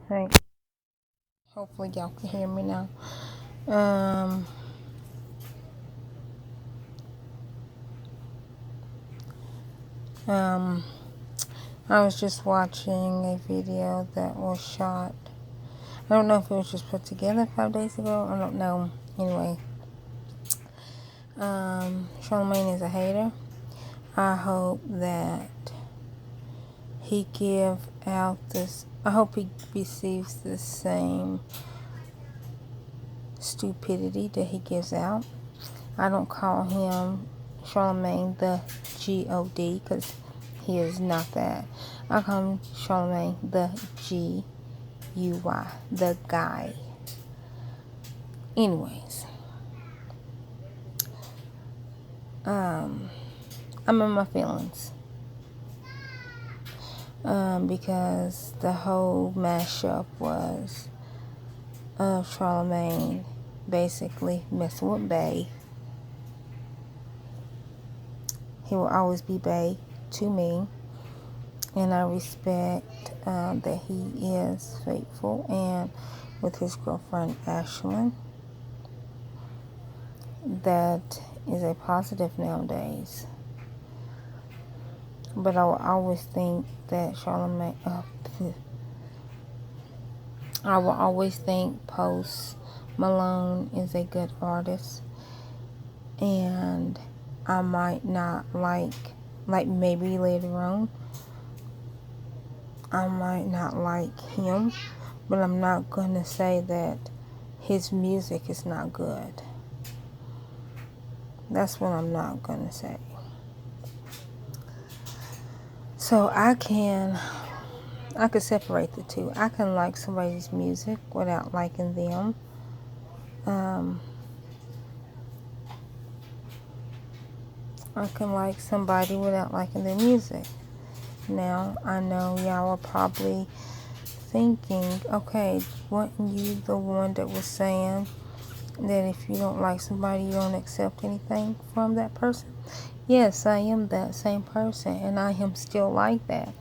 Hey, hopefully y'all can hear me now. Um, um, I was just watching a video that was shot. I don't know if it was just put together 5 days ago. I don't know. Anyway, Charlamagne is a hater. I hope that he give out this. I hope he receives the same stupidity that he gives out. I don't call him Charlamagne the G-O-D because he is not that. I call him Charlamagne the G-U-Y, the guy. Anyways, I'm in my feelings because the whole mashup was of Charlamagne basically messing with BAE. He will always be BAE to me, and I respect that he is faithful and with his girlfriend Ashlyn. That is a positive nowadays. But I will always think that Charlamagne, I will always think Post Malone is a good artist, and I might not like maybe later on, I might not like him, but I'm not gonna say that his music is not good. That's what I'm not gonna say. So I could separate the two. I can like somebody's music without liking them. I can like somebody without liking their music. Now, I know y'all are probably thinking, okay, wasn't you the one that was saying that if you don't like somebody, you don't accept anything from that person? Yes, I am that same person, and I am still like that.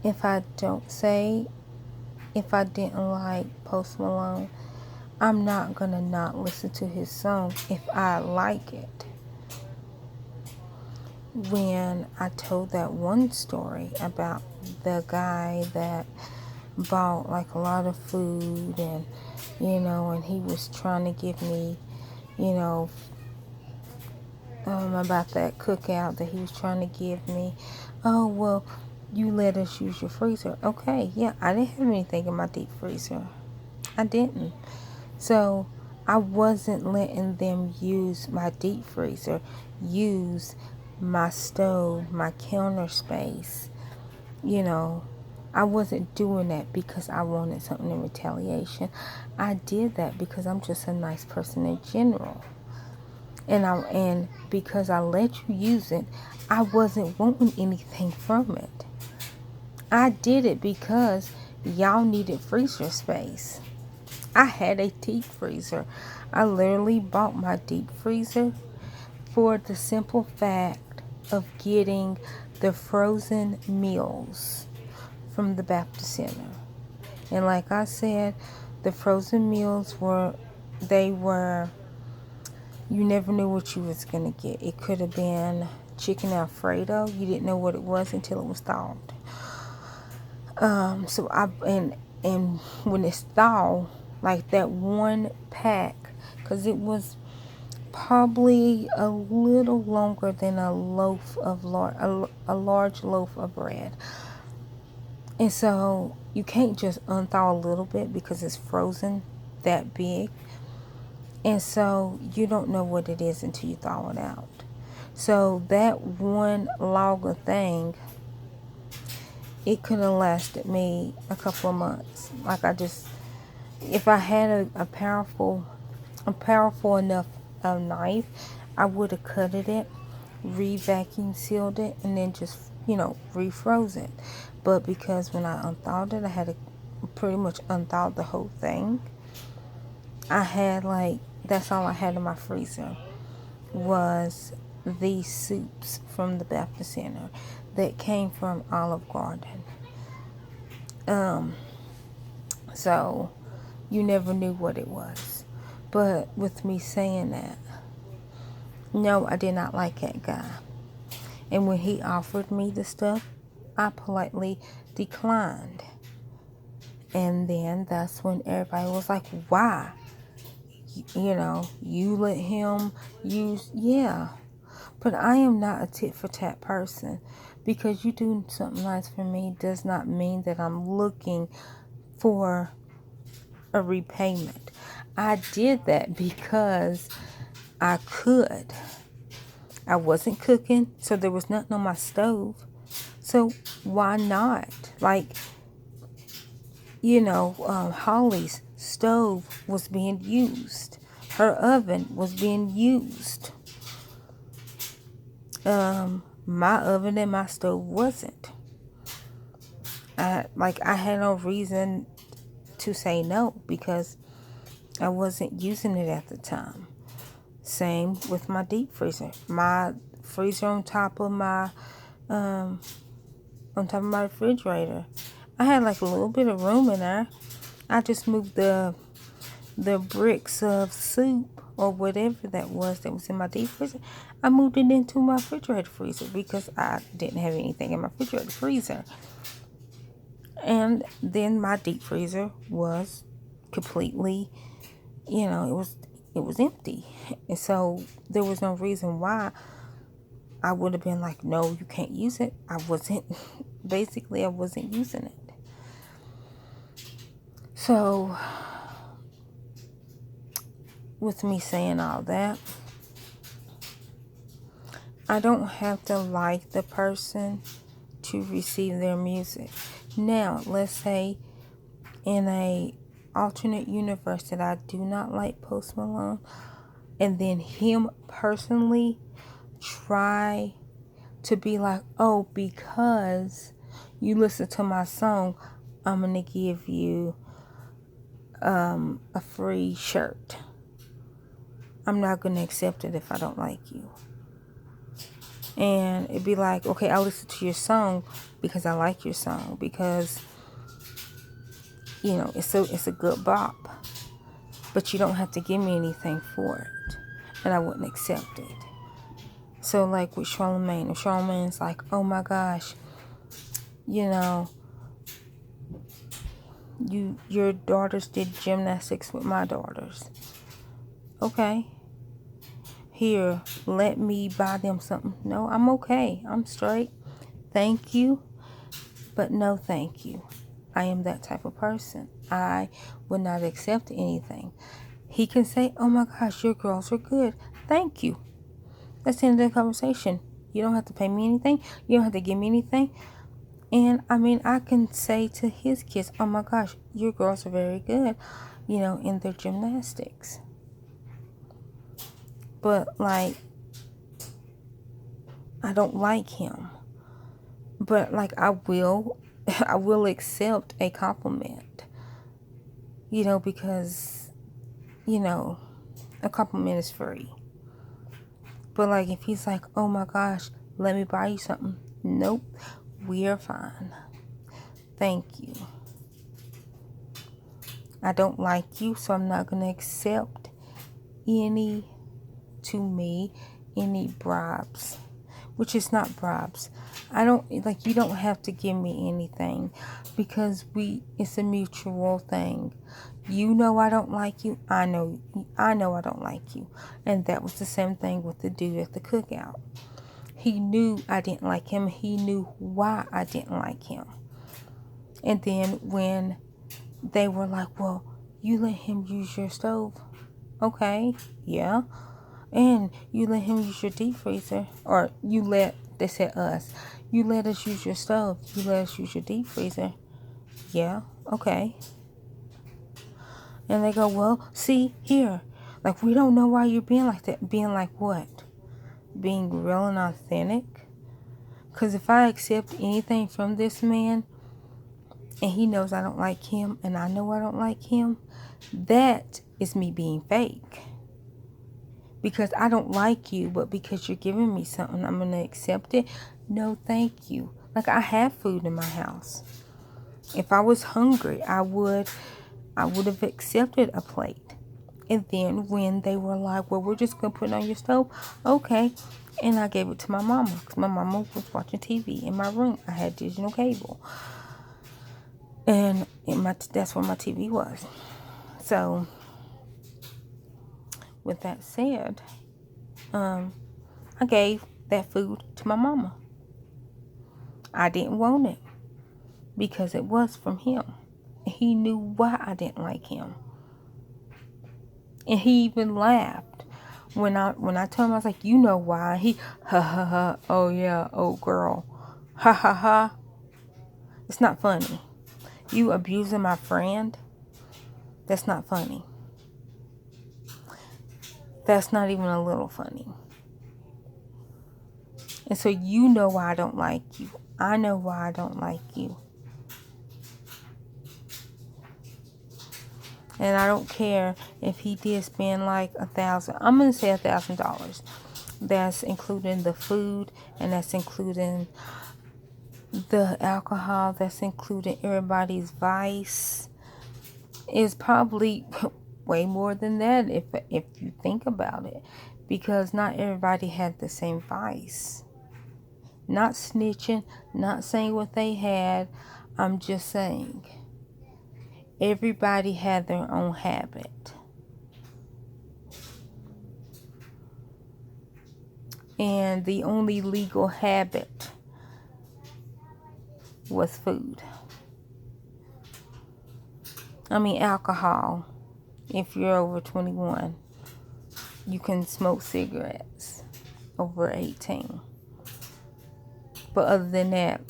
If I didn't like Post Malone, I'm not gonna not listen to his song if I like it. When I told that one story about the guy that bought like a lot of food and and he was trying to give me, you know, about that cookout that he was trying to give me. Oh, well, you let us use your freezer. Okay, yeah, I didn't have anything in my deep freezer. I didn't. So I wasn't letting them use my deep freezer, use my stove, my counter space. I wasn't doing that because I wanted something in retaliation. I did that because I'm just a nice person in general. And because I let you use it, I wasn't wanting anything from it. I did it because y'all needed freezer space. I had a deep freezer. I literally bought my deep freezer for the simple fact of getting the frozen meals from the Baptist Center. And like I said, the frozen meals you never knew what you was going to get. It could have been chicken Alfredo. You didn't know what it was until it was thawed. And when it's thawed, like that one pack, because it was probably a little longer than a large loaf of bread. And so you can't just unthaw a little bit because it's frozen that big. And so you don't know what it is until you thaw it out. So that one log of thing, it could have lasted me a couple of months. If I had a powerful enough knife, I would have cutted it, re-vacuum sealed it, and then just, refroze it. But because when I unthawed it, I had to pretty much unthaw the whole thing. That's all I had in my freezer was these soups from the Baptist Center that came from Olive Garden. So you never knew what it was. But with me saying that, no, I did not like that guy. And when he offered me the stuff, I politely declined. And then that's when everybody was like, why? You let him use, yeah. But I am not a tit for tat person. Because you do something nice for me does not mean that I'm looking for a repayment. I did that because I could. I wasn't cooking, so there was nothing on my stove. So why not? Like, Holly's stove was being used. Her oven was being used. My oven and my stove wasn't. I had no reason to say no because I wasn't using it at the time. Same with my deep freezer. My freezer on top of my refrigerator. I had like a little bit of room in there. I just moved the bricks of soup or whatever that was in my deep freezer. I moved it into my refrigerator freezer because I didn't have anything in my refrigerator freezer. And then my deep freezer was completely, it was empty. And so there was no reason why I would have been like, no, you can't use it. I wasn't using it. So with me saying all that, I don't have to like the person to receive their music. Now, let's say in a alternate universe that I do not like Post Malone, and then him personally try to be like, oh, because you listen to my song, I'm gonna give you a free shirt. I'm not gonna accept it if I don't like you. And it'd be like, okay, I'll listen to your song because I like your song, because it's a good bop, but you don't have to give me anything for it, and I wouldn't accept it. So like with Charlamagne, if Charlamagne's like, oh my gosh, your daughters did gymnastics with my daughters. Okay. Here, let me buy them something. No, I'm okay. I'm straight. Thank you, but no thank you. I am that type of person. I would not accept anything. He can say, oh my gosh, your girls are good. Thank you. That's the end of the conversation. You don't have to pay me anything. You don't have to give me anything. And I can say to his kids, oh my gosh, your girls are very good, in their gymnastics. But I don't like him. But I will accept a compliment, because, a compliment is free. But if he's like, oh my gosh, let me buy you something. Nope, we are fine. Thank you. I don't like you, so I'm not going to accept any bribes, which is not bribes. You don't have to give me anything because it's a mutual thing. You know I don't like you. I know I don't like you. And that was the same thing with the dude at the cookout. He knew I didn't like him. He knew why I didn't like him. And then when they were like, well, you let him use your stove. Okay, yeah. And you let him use your deep freezer. Or they said us. You let us use your stove. You let us use your deep freezer. Yeah, okay. And they go, well, see, here. We don't know why you're being like that. Being like what? Being real and authentic? Because if I accept anything from this man, and he knows I don't like him, and I know I don't like him, that is me being fake. Because I don't like you, but because you're giving me something, I'm going to accept it. No, thank you. I have food in my house. If I was hungry, I would have accepted a plate. And then when they were like, well, we're just going to put it on your stove, okay. And I gave it to my mama, because my mama was watching TV in my room. I had digital cable. And that's where my TV was. So, with that said, I gave that food to my mama. I didn't want it, because it was from him. He knew why I didn't like him. And he even laughed when I told him. I was like, you know why? He, ha ha ha, oh yeah, oh girl, ha ha ha. It's not funny. You abusing my friend? That's not funny. That's not even a little funny. And so you know why I don't like you. I know why I don't like you. And I don't care if he did spend like $1,000. I'm going to say $1,000. That's including the food, and that's including the alcohol, that's including everybody's vice. Is probably way more than that if you think about it, because not everybody had the same vice. Not snitching, not saying what they had. I'm just saying everybody had their own habit. And the only legal habit was food. I mean, alcohol. If you're over 21, you can smoke cigarettes over 18. But other than that,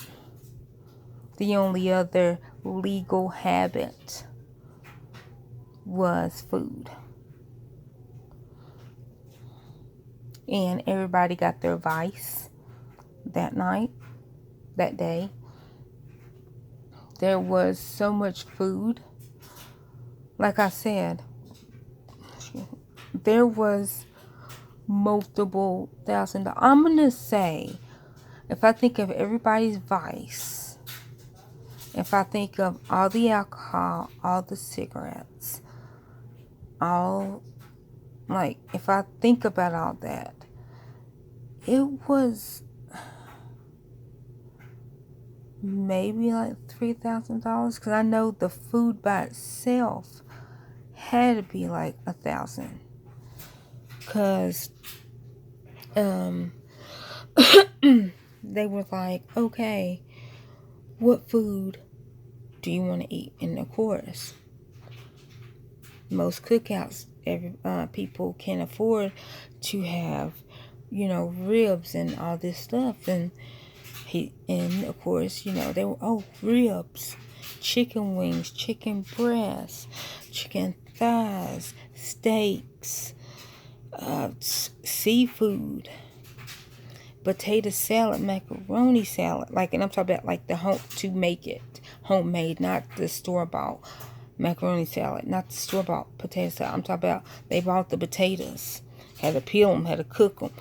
the only other legal habit was food. And everybody got their vice that night, that day. There was so much food. Like I said, there was multiple $1,000. I'm going to say, if I think of everybody's vice, if I think of all the alcohol, all the cigarettes, if I think about all that, it was maybe like $3,000, because I know the food by itself had to be like $1,000, because they were like, okay, what food do you want to eat? And of course, most cookouts, people can afford to have, ribs and all this stuff. And of course, they were, ribs, chicken wings, chicken breasts, chicken thighs, steaks, seafood, potato salad, macaroni salad, and I'm talking about like the home, to make it homemade, not the store-bought macaroni salad, not the store-bought potato salad. I'm talking about they bought the potatoes, had to peel them, had to cook them,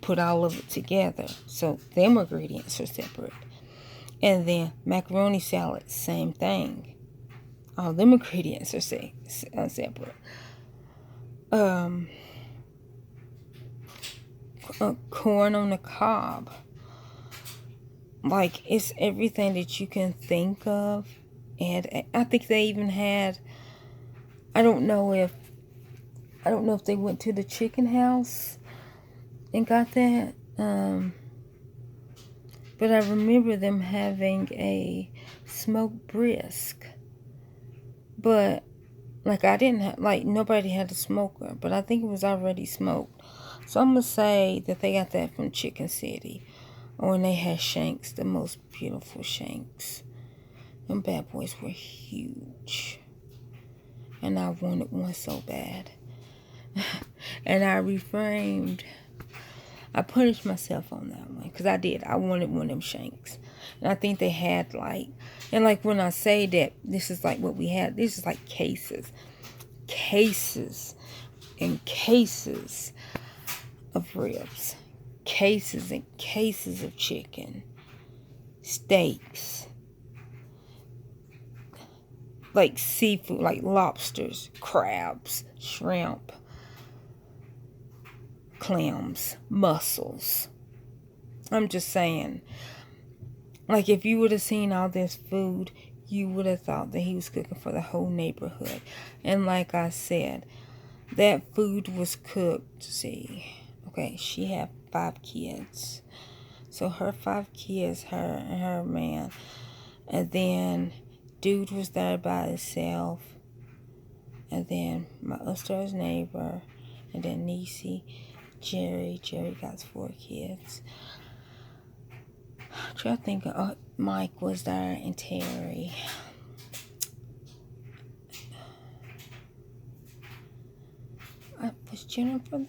put all of it together. So them ingredients are separate. And then macaroni salad, same thing. All them ingredients are separate. Corn on the cob. It's everything that you can think of. And I think they even had, I don't know if they went to the chicken house and got that. But I remember them having a smoked brisket. But I didn't have, nobody had a smoker, but I think it was already smoked. So I'm going to say that they got that from Chicken City. Oh, and they had shanks, the most beautiful shanks. Them bad boys were huge. And I wanted one so bad. And I reframed. I punished myself on that one, because I did. I wanted one of them shanks. And I think they had when I say that this is what we had, this is cases and cases of ribs, cases and cases of chicken, steaks, like seafood, like lobsters, crabs, shrimp, clams, mussels. I'm just saying, like, if you would have seen all this food, you would have thought that he was cooking for the whole neighborhood. And like I said, that food was cooked. See, okay, she had 5 kids. So her 5 kids, her and her man. And then dude was there by himself. And then my upstairs neighbor. And then Niecy, Jerry. Jerry got 4 kids. I'm trying to think of, Mike was there and Terry. Was Jennifer there?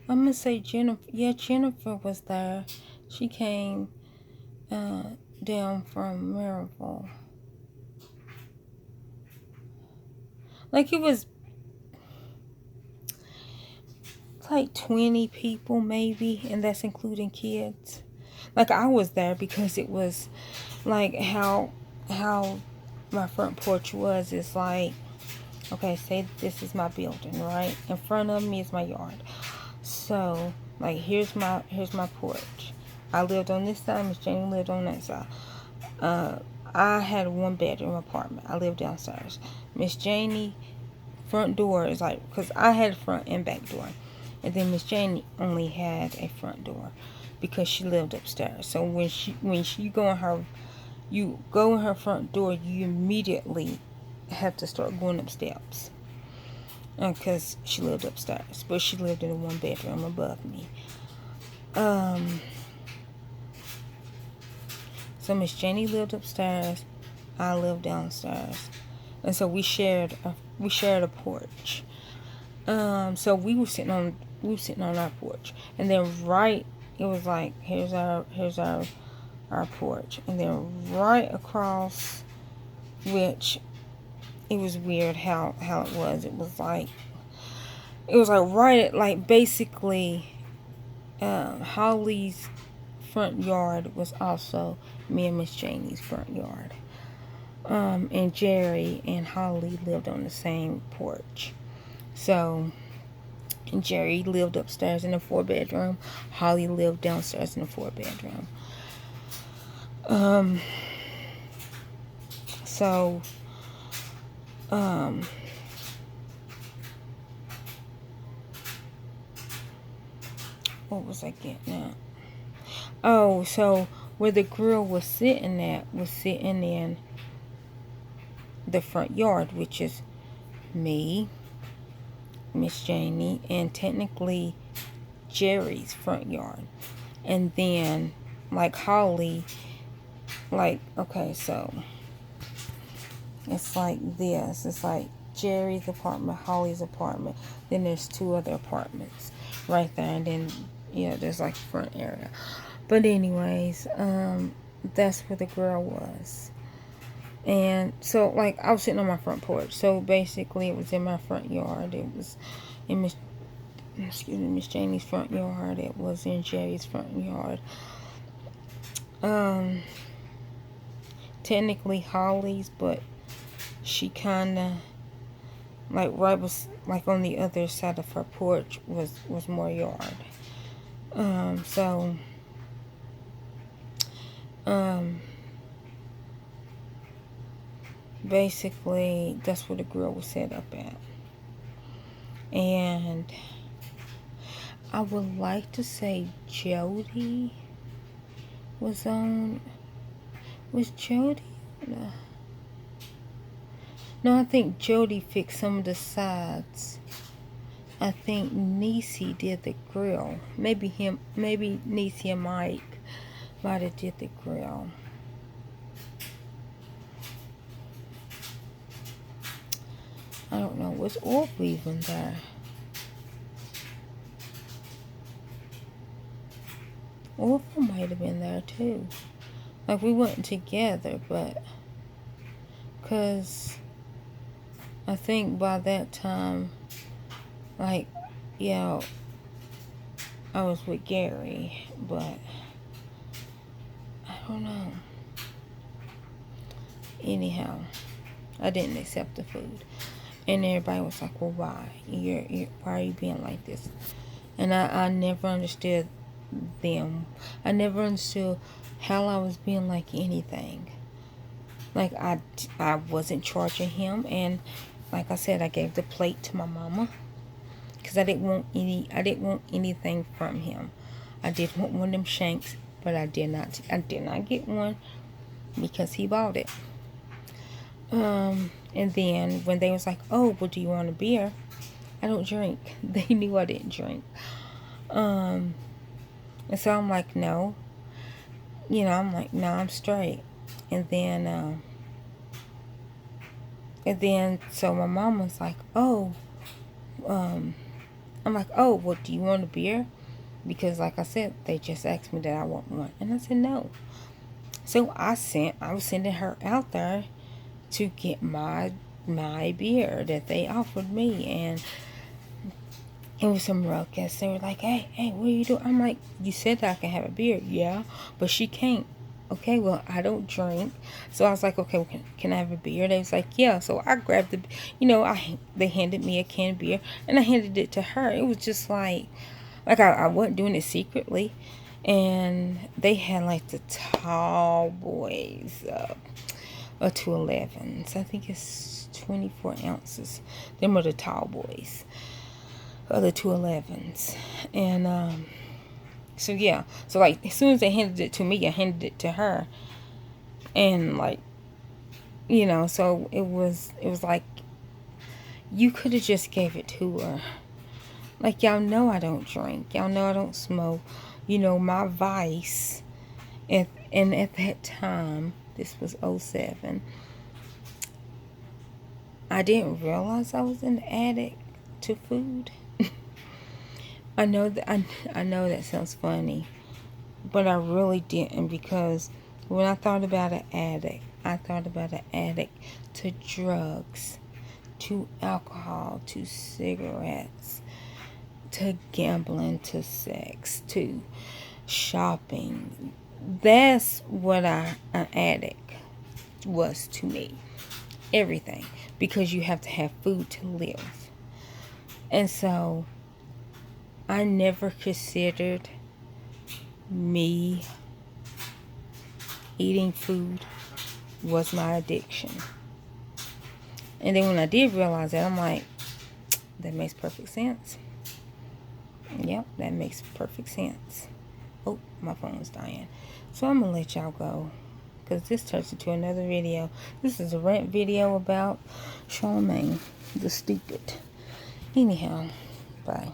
I'm going to say Jennifer. Yeah, Jennifer was there. She came down from Maryville. Like, it was like 20 people maybe, and that's including kids. Like, I was there because it was like how my front porch was. It's like, okay, say this is my building, right? In front of me is my yard. So, like, here's my porch. I lived on this side, Miss Janie lived on that side. I had a 1-bedroom apartment. I lived downstairs. Miss Janie front door is like, because I had a front and back door. And then Miss Janie only had a front door because she lived upstairs. So when you go in her front door, you immediately have to start going up steps. Because she lived upstairs, but she lived in a 1-bedroom above me. So Miss Janie lived upstairs, I lived downstairs, and so we shared a porch. So we were sitting on our porch, and then it was like, here's our porch, and then right across, which it was weird how it was. It was like right at, like, basically, Holly's front yard was also me and Miss Janie's front yard. And Jerry and Holly lived on the same porch. So, and Jerry lived upstairs in a 4-bedroom. Holly lived downstairs in a 4-bedroom. So, what was I getting at? Oh, so where the grill was sitting in the front yard, which is me, Miss Janie, and technically Jerry's front yard. And then, like, Holly, like, okay, so it's like this. It's like Jerry's apartment, Holly's apartment. Then there's 2 other apartments right there. And then, there's like a front area. But anyways, that's where the grill was. And so, like, I was sitting on my front porch. So basically, it was in my front yard. It was in Miss Janie's front yard. It was in Jerry's front yard. Technically Holly's, but she kind of, like, was like on the other side of her porch was more yard. Basically, that's where the grill was set up at. And I would like to say Jody was on. Was Jody? No, I think Jody fixed some of the sides. I think Niecy did the grill. Maybe Niecy and Mike might have did the grill. I don't know. Was Orb even there? Orb might have been there too. Like, we went together, but because I think by that time, like, I was with Gary, but I don't know. anyhow, I didn't accept the food. And everybody was like, well, why? Why are you being like this? And I never understood them. I never understood how I was being like anything. Like, I wasn't charging him. And like I said, I gave the plate to my mama. Because I didn't want anything from him. I did want one of them shanks, but I did not get one because he bought it. And then when they was like, oh, well, do you want a beer? I don't drink. They knew I didn't drink. And so I'm like, no. I'm like, no, I'm straight. And then so my mom was like, oh, I'm like, oh, well, do you want a beer? Because like I said, they just asked me that I want one. And I said no. So I was sending her out there to get my beer that they offered me. And it was some ruckus. They were like, hey, what are you doing? I'm like, you said that I can have a beer. Yeah, but she can't. Okay, well, I don't drink. So I was like, okay, well, can I have a beer? They was like, yeah. So I grabbed they handed me a can of beer, and I handed it to her. It was just like I wasn't doing it secretly. And they had like the tall boys, 211s. I think it's 24 ounces. Them are the tall boys, the 211s. And so yeah, so like as soon as they handed it to me, I handed it to her. And like, so it was like, you could have just gave it to her. Like, y'all know I don't drink. Y'all know I don't smoke. My vice, and at that time, this was 07, I didn't realize I was an addict to food. I know that sounds funny, but I really didn't, because when I thought about an addict, I thought about an addict to drugs, to alcohol, to cigarettes, to gambling, to sex, to shopping. That's what an addict was to me. Everything. Because you have to have food to live. And so I never considered me eating food was my addiction. And then when I did realize that, I'm like, that makes perfect sense. Yep, that makes perfect sense. Oh, my phone's dying. So I'm going to let y'all go, because this turns into another video. This is a rant video about Charlamagne the Stupid. Anyhow, bye.